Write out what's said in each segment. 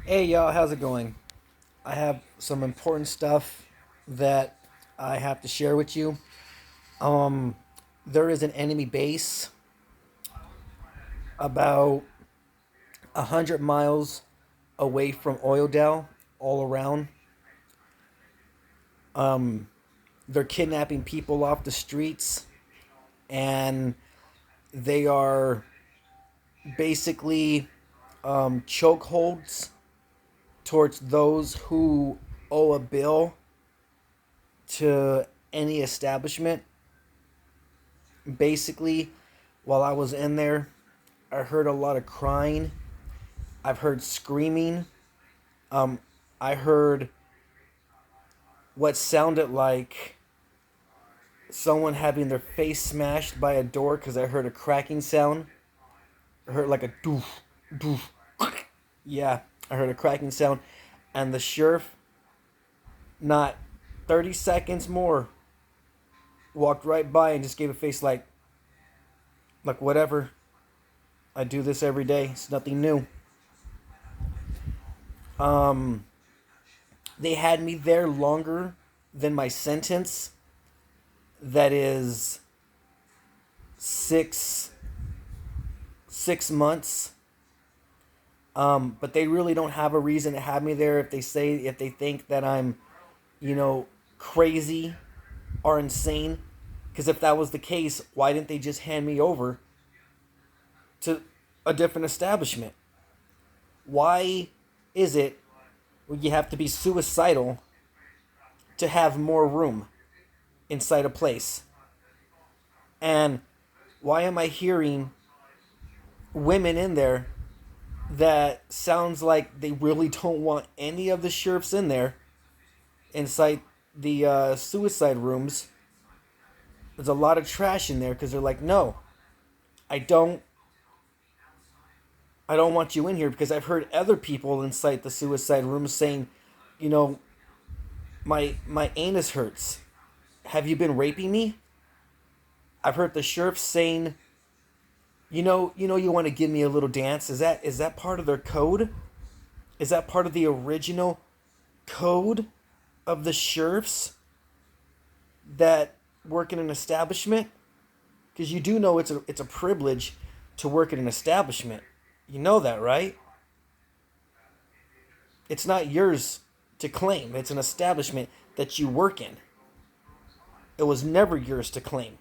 Hey y'all, how's it going? I have some important stuff that I have to share with you. Um, there is an enemy base about 100 miles away from Oildale, all around. They're kidnapping people off the streets, and they are basically chokeholds towards those who owe a bill to any establishment. Basically, while I was in there, I heard a lot of crying. I've heard screaming. Um, I heard what sounded like someone having their face smashed by a door because I heard a cracking sound. I heard like a doof, doof. Yeah, I heard a cracking sound. And the sheriff, not 30 seconds more, walked right by and just gave a face like whatever. I do this every day. It's nothing new. Um, they had me there longer than my sentence. That is six 6 months. But they really don't have a reason to have me there if they think that I'm, you know, crazy or insane. Because if that was the case, why didn't they just hand me over to a different establishment? Why is it you have to be suicidal to have more room inside a place? And why am I hearing women in there that sounds like they really don't want any of the sheriffs in there inside the suicide rooms? There's a lot of trash in there because they're like, no, I don't, I don't want you in here because I've heard other people inside the suicide rooms saying, you know, my anus hurts. Have you been raping me? I've heard the sheriff saying, you want to give me a little dance. Is that part of their code? Is that part of the original code of the sheriffs that work in an establishment? Because you do know it's a privilege to work in an establishment. You know that, right? It's not yours to claim. It's an establishment that you work in. It was never yours to claim.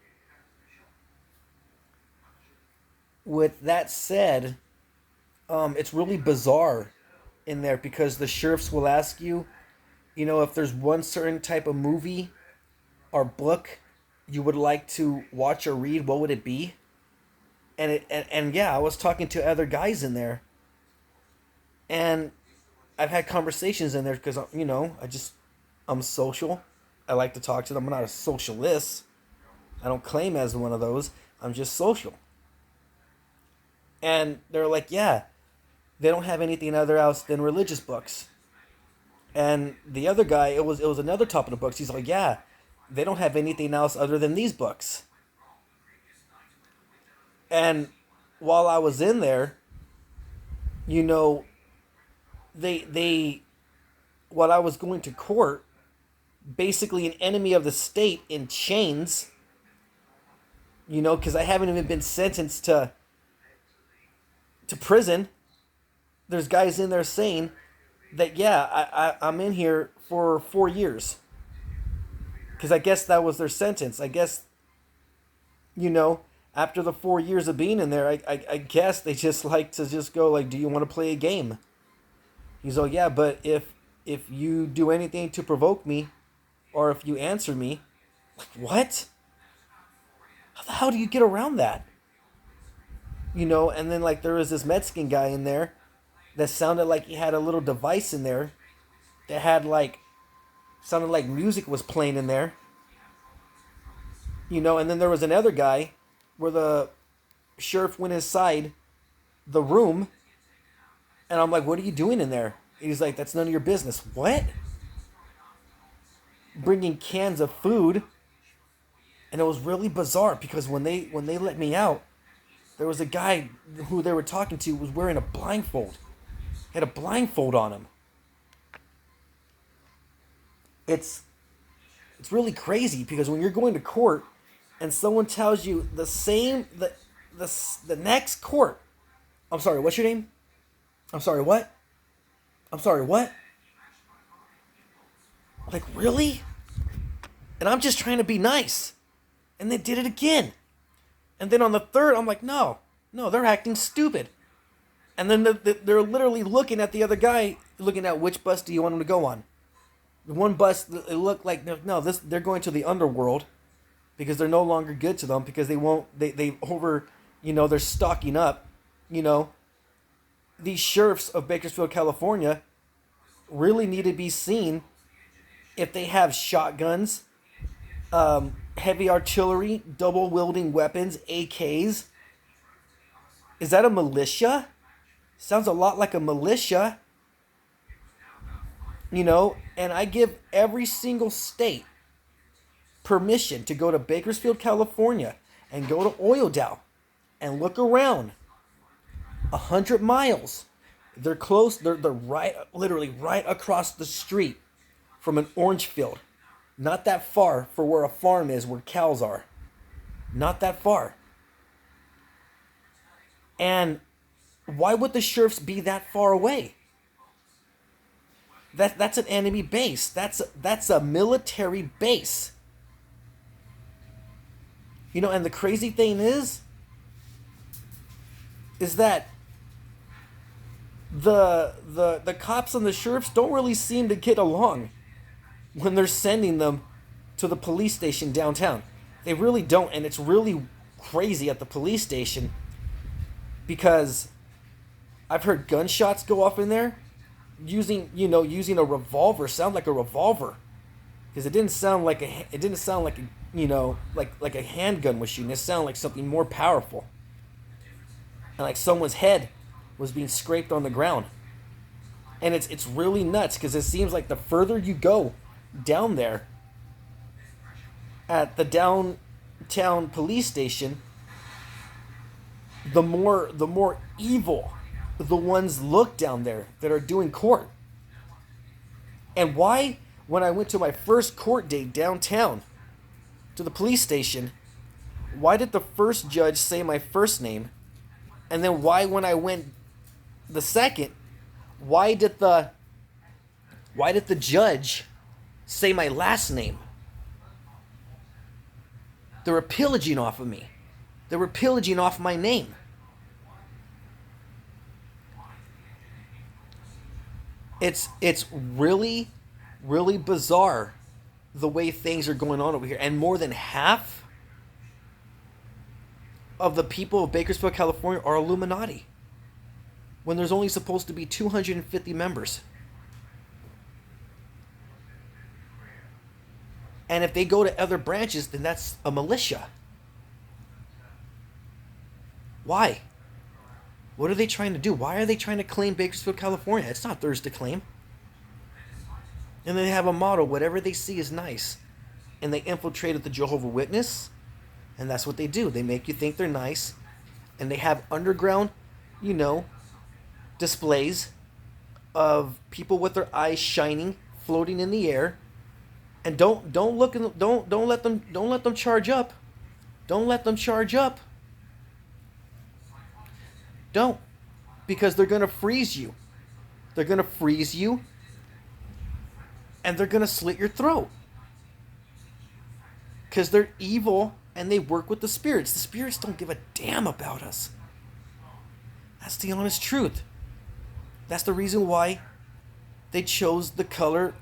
With that said, it's really bizarre in there because the sheriffs will ask you, if there's one certain type of movie or book you would like to watch or read, what would it be? And yeah, I was talking to other guys in there, and I've had conversations in there because I'm social. I like to talk to them. I'm not a socialist. I don't claim as one of those. I'm just social. And they're like, yeah, they don't have anything other else than religious books. And the other guy, it was another top of the books. He's like, yeah, they don't have anything else other than these books. And while I was in there, you know, they while I was going to court, basically an enemy of the state in chains, because I haven't even been sentenced to prison. There's guys in there saying that, yeah, I'm in here for 4 years. Because I guess that was their sentence. I guess, you know, after the 4 years of being in there, I guess they just like to just go like, do you want to play a game? He's like, yeah, but if you do anything to provoke me, or if you answer me, like, what? How the hell do you get around that? And then like there was this Mexican guy in there that sounded like he had a little device in there that had like sounded like music was playing in there. And then there was another guy where the sheriff went inside the room, and I'm like, what are you doing in there? He's like, that's none of your business. What? Bringing cans of food. And it was really bizarre because when they let me out, there was a guy who they were talking to was wearing a blindfold. He had a blindfold on him. It's it's really crazy because when you're going to court and someone tells you the next court. I'm sorry, what's your name? I'm sorry, what? I'm sorry, what? Like, really? And I'm just trying to be nice. And they did it again. And then on the third, I'm like, no, they're acting stupid. And then they're literally looking at the other guy, looking at which bus do you want him to go on. The one bus, it looked like, no, they're going to the underworld because they're no longer good to them because they over, they're stocking up, These sheriffs of Bakersfield, California really need to be seen if they have shotguns, heavy artillery, double wielding weapons, AKs. Is that a militia? Sounds a lot like a militia. And I give every single state permission to go to Bakersfield, California and go to Oildale and look around. 100 miles. They're close. They're literally right across the street from an orange field. Not that far for where a farm is, where cows are. Not that far. And why would the sheriffs be that far away? That's an enemy base. That's a military base. And the crazy thing is that the cops and the sheriffs don't really seem to get along when they're sending them to the police station downtown. They really don't, and it's really crazy at the police station because I've heard gunshots go off in there using a revolver. Sound like a revolver because it didn't sound like a like a handgun was shooting. It sounded like something more powerful, and like someone's head was being scraped on the ground. And it's really nuts because it seems like the further you go down there at the downtown police station, the more evil the ones look down there that are doing court. And why, when I went to my first court date downtown to the police station, why did the first judge say my first name? And then why, when I went the second, why did the judge say my last name? They were pillaging off of me. They were pillaging off my name. It's really, really bizarre the way things are going on over here. And more than half of the people of Bakersfield, California are Illuminati, when there's only supposed to be 250 members. And if they go to other branches, then that's a militia. Why? What are they trying to do? Why are they trying to claim Bakersfield, California? It's not theirs to claim. And they have a motto, whatever they see is nice. And they infiltrated the Jehovah's Witness, and that's what they do. They make you think they're nice, and they have underground, displays of people with their eyes shining, floating in the air. And don't let them charge up. Don't let them charge up. Don't, because they're going to freeze you. They're going to freeze you, and they're going to slit your throat. Because they're evil, and they work with the spirits. The spirits don't give a damn about us. That's the honest truth. That's the reason why they chose the color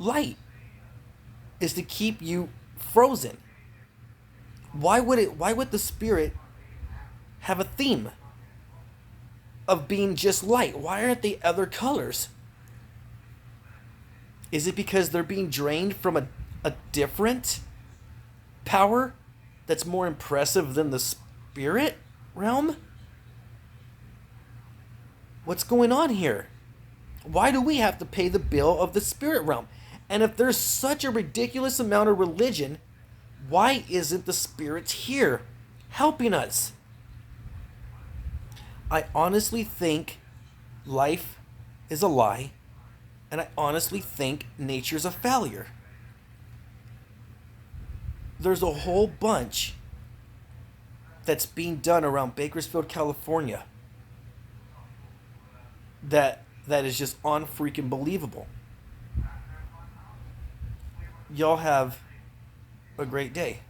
light, is to keep you frozen. Why would the spirit have a theme of being just light? Why aren't they other colors? Is it because they're being drained from a different power that's more impressive than the spirit realm? What's going on here? Why do we have to pay the bill of the spirit realm? And if there's such a ridiculous amount of religion, why isn't the spirits here helping us? I honestly think life is a lie, and I honestly think nature's a failure. There's a whole bunch that's being done around Bakersfield, California that is just unfreaking believable. Y'all have a great day.